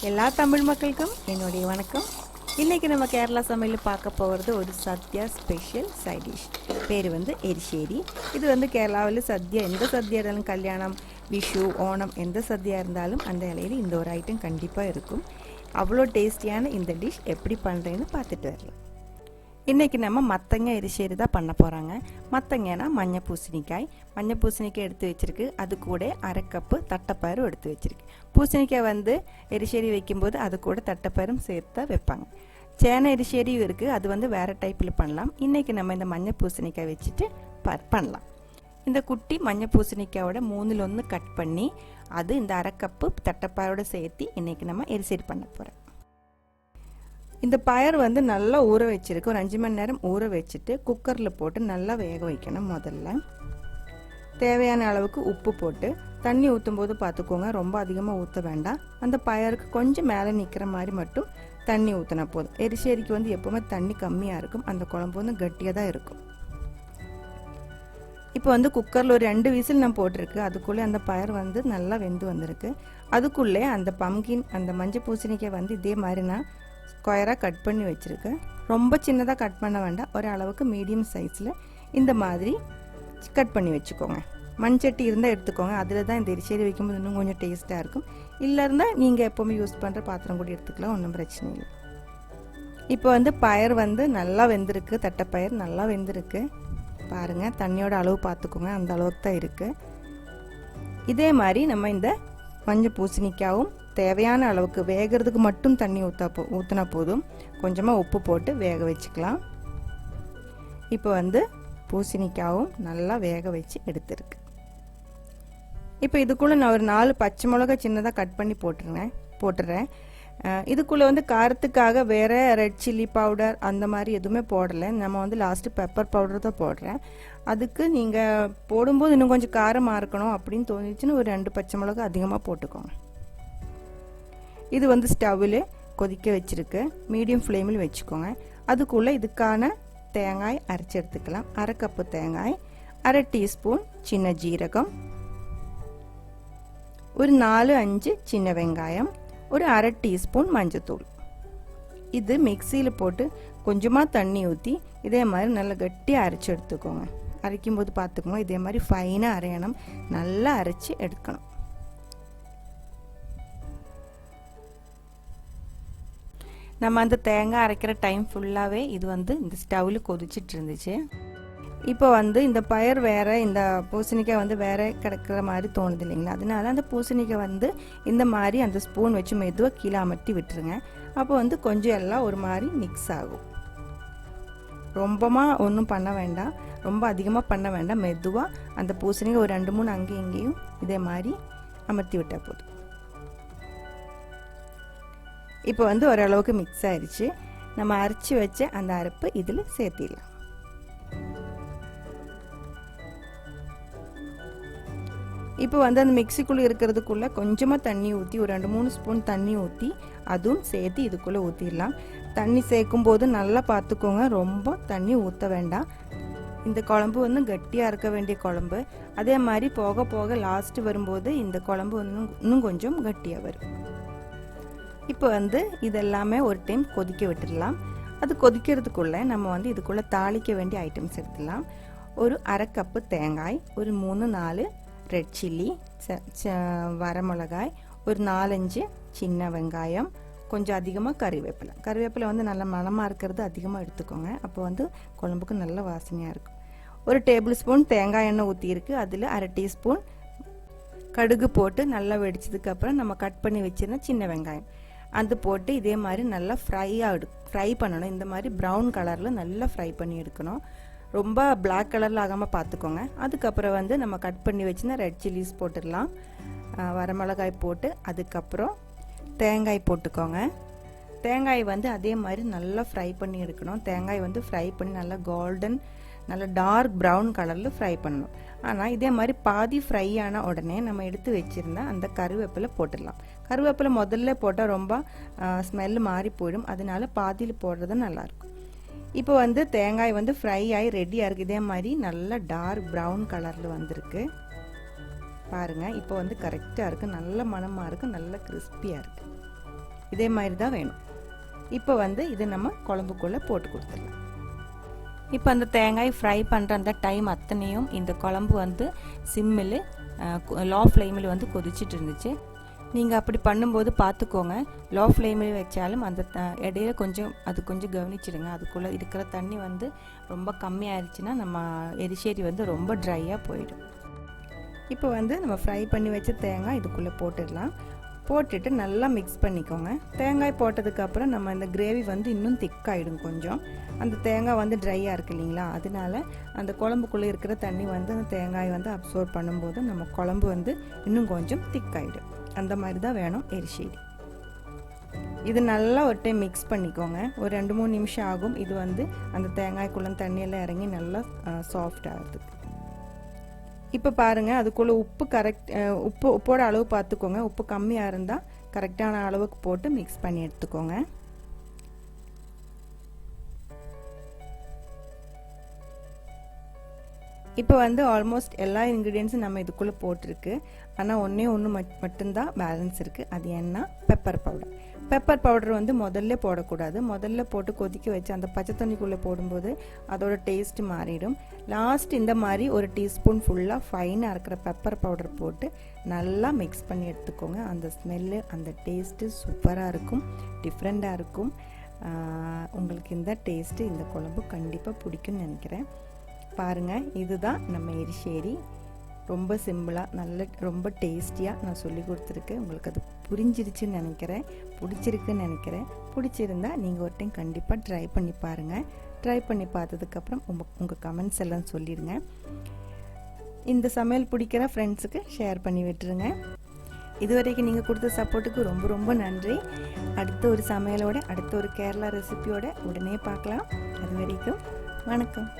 எல்லா தமிழ் மக்களுக்கும் என்னுடைய வணக்கம். இன்றைக்கி நம்ம கேரளா சமையல் பார்க்க போகிறது ஒரு சத்யா ஸ்பெஷல் சைட் டிஷ். பேர் எரிசேரி. இது கேரளாவில் சத்யா, எந்த சத்யா இருந்தாலும் கல்யாணம், விஷு, ஓணம், எந்த சத்யா இருந்தாலும் அந்த இலையில் இந்த ஒரு ஐட்டம் கண்டிப்பாக இருக்கும். அவ்வளோ டேஸ்டியான இந்த டிஷ் எப்படி பண்ணுறேன்னு பார்த்துட்டு வரலாம். இன்றைக்கி நம்ம மத்தங்க எரிசேரி தான் பண்ண போகிறாங்க. மத்தங்கன்னா மஞ்சள் பூசணிக்காய் எடுத்து வச்சுருக்கு. அது கூட அரை கப்பு தட்டைப்பயிரும் எடுத்து வச்சுருக்கு. பூசணிக்காய் எரிசேரி வைக்கும்போது அது கூட தட்டைப்பயிரும் சேர்த்து தான் வைப்பாங்க. சேனை எரிசேரியும் இருக்குது, அது வேறு டைப்பில் பண்ணலாம். இன்றைக்கி நம்ம இந்த மஞ்சள் பூசணிக்காய் வச்சுட்டு பண்ணலாம். இந்த குட்டி மஞ்சள் பூசணிக்காயோட 1/3 கட் பண்ணி அது இந்த அரை கப்பு தட்டைப்பயிரோடு சேர்த்து இன்றைக்கி நம்ம எரிசேரி பண்ண போகிறோம். இந்த பயர் நல்லா ஊற வச்சிருக்கு. ஒரு 5 மணி நேரம் ஊற வச்சுட்டு குக்கரில் போட்டு நல்லா வேக வைக்கணும். முதல்ல தேவையான அளவுக்கு உப்பு போட்டு தண்ணி ஊற்றும் போது பார்த்துக்கோங்க, ரொம்ப அதிகமாக ஊற்ற வேண்டாம். அந்த பயருக்கு கொஞ்சம் மேலே நிற்கிற மாதிரி மட்டும் தண்ணி ஊற்றினா போதும். எரிசேரிக்கு எப்போவுமே தண்ணி கம்மியாக இருக்கும், அந்த குழம்பு கட்டியாக தான் இருக்கும். இப்போ குக்கரில் ஒரு 2 விசில் நான் போட்டிருக்கு. அதுக்குள்ளே அந்த பயர் நல்லா வெந்து வந்திருக்கு. அதுக்குள்ளே அந்த பம்கின், அந்த மஞ்சள் பூசணிக்காய் இதே மாதிரி நான் ஸ்கொயராக கட் பண்ணி வச்சுருக்கேன். ரொம்ப சின்னதாக கட் பண்ண வேண்டாம், ஒரு அளவுக்கு மீடியம் சைஸில் இந்த மாதிரி கட் பண்ணி வச்சுக்கோங்க. மண்சட்டி இருந்தால் எடுத்துக்கோங்க, அதில் தான் இந்த எரிசேரி வைக்கும்போது இன்னும் கொஞ்சம் டேஸ்ட்டாக இருக்கும். இல்லை இருந்தால் நீங்கள் எப்போவுமே யூஸ் பண்ணுற பாத்திரம் கூட எடுத்துக்கலாம், ஒன்றும் பிரச்சனை இல்லை. இப்போ பயர் நல்லா வெந்திருக்கு, தட்டைப்பயிர் நல்லா வெந்திருக்கு. பாருங்கள், தண்ணியோட அளவு பார்த்துக்கோங்க, அந்த அளவுக்கு தான் இருக்குது. இதே மாதிரி நம்ம இந்த மஞ்சள் பூசணிக்காயும் தேவையான அளவுக்கு வேகிறதுக்கு மட்டும் தண்ணி ஊற்றினா போதும். கொஞ்சமாக உப்பு போட்டு வேக வச்சுக்கலாம். இப்போ பூசணிக்காயும் நல்லா வேக வச்சு எடுத்துருக்கு. இப்போ இதுக்குள்ளே நான் ஒரு 4 பச்சை மிளகா சின்னதாக கட் பண்ணி போட்டுறேன். இதுக்குள்ளே காரத்துக்காக வேறு ரெட் சில்லி பவுடர் அந்த மாதிரி எதுவுமே போடலை. நம்ம லாஸ்ட்டு பெப்பர் பவுடர் தான் போடுறேன். அதுக்கு நீங்கள் போடும்போது இன்னும் கொஞ்சம் காரமாக இருக்கணும் அப்படின்னு தோணுச்சுன்னு ஒரு 2 பச்சை மிளகா அதிகமாக போட்டுக்கோங்க. இது ஸ்டவ்வில் கொதிக்க வச்சுருக்கு, மீடியம் ஃப்ளேமில் வச்சுக்கோங்க. அதுக்குள்ளே இதுக்கான தேங்காய் அரைச்சி எடுத்துக்கலாம். அரை கப்பு தேங்காய், அரை டீஸ்பூன் சின்ன ஜீரகம், ஒரு 4-5 சின்ன வெங்காயம், ஒரு அரை டீஸ்பூன் மஞ்சத்தூள். இது மிக்சியில் போட்டு கொஞ்சமாக தண்ணி ஊற்றி இதே மாதிரி நல்லா கட்டியாக அரைச்சி எடுத்துக்கோங்க. அரைக்கும்போது பார்த்துக்கோங்க, இதே மாதிரி ஃபைனாக அரையணும், நல்லா அரைச்சி எடுக்கணும். நம்ம அந்த தேங்காய் அரைக்கிற டைம் ஃபுல்லாகவே இது இந்த ஸ்டவ்வில் கொதிச்சிட்டு இருந்துச்சு. இப்போ இந்த பயர் வேறு, இந்த பூசணிக்காய் வேறு கிடக்கிற மாதிரி தோணுது இல்லைங்களா, அதனால அந்த பூசணிக்காய் இந்த மாதிரி அந்த ஸ்பூன் வச்சு மெதுவாக கீழே அமர்த்தி விட்டுருங்க. அப்போ கொஞ்சம் எல்லாம் ஒரு மாதிரி மிக்ஸ் ஆகும். ரொம்பமாக ஒன்றும் பண்ண வேண்டாம், ரொம்ப அதிகமாக பண்ண வேண்டாம். மெதுவாக அந்த பூசணிக்காய் ஒரு 2-3 அங்கேயும் இங்கேயும் இதே மாதிரி அமர்த்தி விட்டால் போதும். இப்போ ஓரளவுக்கு மிக்ஸ் ஆயிடுச்சு. நம்ம அரைச்சி வச்ச அந்த அரைப்பு இதில் சேர்த்திடலாம். இப்போ அந்த மிக்சிக்குள்ளே இருக்கிறதுக்குள்ளே கொஞ்சமாக தண்ணி ஊற்றி ஒரு 2-3 ஸ்பூன் தண்ணி ஊற்றி அதுவும் சேர்த்து இதுக்குள்ளே ஊற்றிடலாம். தண்ணி சேர்க்கும் போது நல்லா பார்த்துக்கோங்க, ரொம்ப தண்ணி ஊற்ற வேண்டாம். இந்த குழம்பு கட்டியாக இருக்க வேண்டிய குழம்பு. அதே மாதிரி போக போக லாஸ்ட்டு வரும்போது இந்த குழம்பு இன்னும் கொஞ்சம் கட்டியாக வரும். இப்போ இதெல்லாமே ஒரு டைம் கொதிக்க விட்டுடலாம். அது கொதிக்கிறதுக்குள்ளே நம்ம இதுக்குள்ளே தாளிக்க வேண்டிய ஐட்டம்ஸ் எடுத்துடலாம். ஒரு அரை கப்பு தேங்காய், ஒரு 3-4 ரெட் சில்லி, வரமிளகாய், ஒரு 4-5 சின்ன வெங்காயம், கொஞ்சம் அதிகமாக கறிவேப்பிலை நல்ல மணமாக இருக்கிறது அதிகமாக எடுத்துக்கோங்க. அப்போ குழம்புக்கு நல்ல வாசனையாக இருக்கும். ஒரு டேபிள் ஸ்பூன் தேங்காய் எண்ணெய் ஊற்றிருக்கு. அதில் அரை டீஸ்பூன் கடுகு போட்டு நல்லா வெடிச்சதுக்கப்புறம் நம்ம கட் பண்ணி வச்சுருந்த சின்ன வெங்காயம் அது போட்டு இதே மாதிரி நல்லா ஃப்ரை பண்ணணும். இந்த மாதிரி ப்ரௌன் கலரில் நல்லா ஃப்ரை பண்ணி எடுக்கணும். ரொம்ப பிளாக் கலரில் ஆகாமல் பார்த்துக்கோங்க. அதுக்கப்புறம் நம்ம கட் பண்ணி வச்சுருந்த ரெட் சில்லிஸ் போட்டுடலாம். வரமிளகாய் போட்டு அதுக்கப்புறம் தேங்காய் போட்டுக்கோங்க. தேங்காய் அதே மாதிரி நல்லா ஃப்ரை பண்ணி எடுக்கணும். தேங்காய் ஃப்ரை பண்ணி நல்லா கோல்டன், நல்லா டார்க் ப்ரௌன் கலரில் ஃப்ரை பண்ணணும். ஆனால் இதே மாதிரி பாதி ஃப்ரை ஆன உடனே நம்ம எடுத்து வச்சுருந்தா அந்த கருவேப்பிலை போட்டுடலாம். கருவேப்பிலை முதல்ல போட்டால் ரொம்ப ஸ்மெல் மாறி போயிடும், அதனால பாதியில் போடுறது நல்லாயிருக்கும். இப்போ தேங்காய் ஃப்ரை ஆகி ரெடியாக இருக்குது. இதே மாதிரி நல்லா டார்க் ப்ரௌன் கலரில் வந்திருக்கு. பாருங்கள், இப்போ கரெக்டாக இருக்குது, நல்ல மணமாக இருக்குது, நல்ல கிறிஸ்பியாக இருக்குது. இதே மாதிரி தான் வேணும். இப்போ வந்து இது நம்ம குழம்புக்குள்ளே போட்டு கொடுத்துடலாம். இப்போ அந்த தேங்காய் ஃப்ரை பண்ணுற அந்த டைம் அத்தனையும் இந்த குழம்பு வந்து சிம்மில் லோ ஃப்ளேமில் வந்து கொதிச்சுட்டு இருந்துச்சு. நீங்கள் அப்படி பண்ணும்போது பார்த்துக்கோங்க, லோ ஃப்ளேமில் வச்சாலும் அந்த இடையில கொஞ்சம் கவனிச்சிடுங்க. அதுக்குள்ளே இருக்கிற தண்ணி வந்து ரொம்ப கம்மியாகிடுச்சுன்னா நம்ம எரிசேரி வந்து ரொம்ப ட்ரையாக போயிடும். இப்போ வந்து நம்ம ஃப்ரை பண்ணி வச்ச தேங்காய் இதுக்குள்ளே போட்டுடலாம். போட்டுட்டு நல்லா மிக்ஸ் பண்ணிக்கோங்க. தேங்காய் போட்டதுக்கப்புறம் நம்ம இந்த கிரேவி வந்து இன்னும் திக்காயிடும். கொஞ்சம் அந்த தேங்காய் வந்து ட்ரையாக இருக்குது இல்லைங்களா, அதனால அந்த குழம்புக்குள்ளே இருக்கிற தண்ணி வந்து அந்த தேங்காய் வந்து அப்சர்வ் பண்ணும்போது நம்ம குழம்பு வந்து இன்னும் கொஞ்சம் திக்காயிடும். அந்த மாதிரி தான் வேணும் எரிசேரி. இது நல்லா ஒரு டைம் மிக்ஸ் பண்ணிக்கோங்க. ஒரு 2-3 நிமிஷம் ஆகும் இது வந்து அந்த தேங்காய்க்குள்ளே தண்ணியெல்லாம் இறங்கி நல்லா சாஃப்ட் ஆகிறதுக்கு. இப்போ பாருங்கள், அதுக்குள்ளே உப்போட அளவு பார்த்துக்கோங்க. உப்பு கம்மியாக இருந்தால் கரெக்டான அளவுக்கு போட்டு மிக்ஸ் பண்ணி எடுத்துக்கோங்க. இப்போ வந்து ஆல்மோஸ்ட் எல்லா இன்க்ரீடியன்ஸும் நம்ம இதுக்குள்ளே போட்டிருக்கு. ஆனால் ஒன்று மட்டும்தான் பேலன்ஸ் இருக்குது. அது என்ன, பெப்பர் பவுடர். பெப்பர் பவுடர் வந்து முதல்ல போடக்கூடாது. முதல்ல போட்டு கொதிக்க வச்சு அந்த பச்சை தண்ணிக்குள்ளே போடும்போது அதோட டேஸ்ட் மாறிடும். லாஸ்ட் இந்த மாதிரி ஒரு டீஸ்பூன் ஃபுல்லாக ஃபைனாக இருக்கிற பெப்பர் பவுடர் போட்டு நல்லா மிக்ஸ் பண்ணி எடுத்துக்கோங்க. அந்த ஸ்மெல்லு, அந்த டேஸ்ட்டு சூப்பராக இருக்கும், டிஃப்ரெண்ட்டாக இருக்கும். உங்களுக்கு இந்த டேஸ்ட்டு, இந்த குழம்பு கண்டிப்பாக பிடிக்கும்னு நினைக்கிறேன். பாருங்கள், இதுதான் நம்ம எரிசேரி. ரொம்ப சிம்பிளாக ரொம்ப டேஸ்டியாக நான் சொல்லி கொடுத்துருக்கேன். உங்களுக்கு அது புரிஞ்சிருச்சுன்னு நினைக்கிறேன், பிடிச்சிருக்குன்னு நினைக்கிறேன். பிடிச்சிருந்தா நீங்கள் ஒரு டைம் கண்டிப்பாக ட்ரை பண்ணி பாருங்கள். ட்ரை பண்ணி பார்த்ததுக்கப்புறம் உங்கள் கமெண்ட்ஸ் எல்லாம் சொல்லிடுங்க. இந்த சமையல் பிடிக்கிற ஃப்ரெண்ட்ஸுக்கு ஷேர் பண்ணி விட்டுருங்க. இதுவரைக்கும் நீங்கள் கொடுத்த சப்போர்ட்டுக்கு ரொம்ப ரொம்ப நன்றி. அடுத்த ஒரு சமையலோட, அடுத்த ஒரு கேரளா ரெசிபியோட உடனே பார்க்கலாம். அது வரைக்கும் வணக்கம்.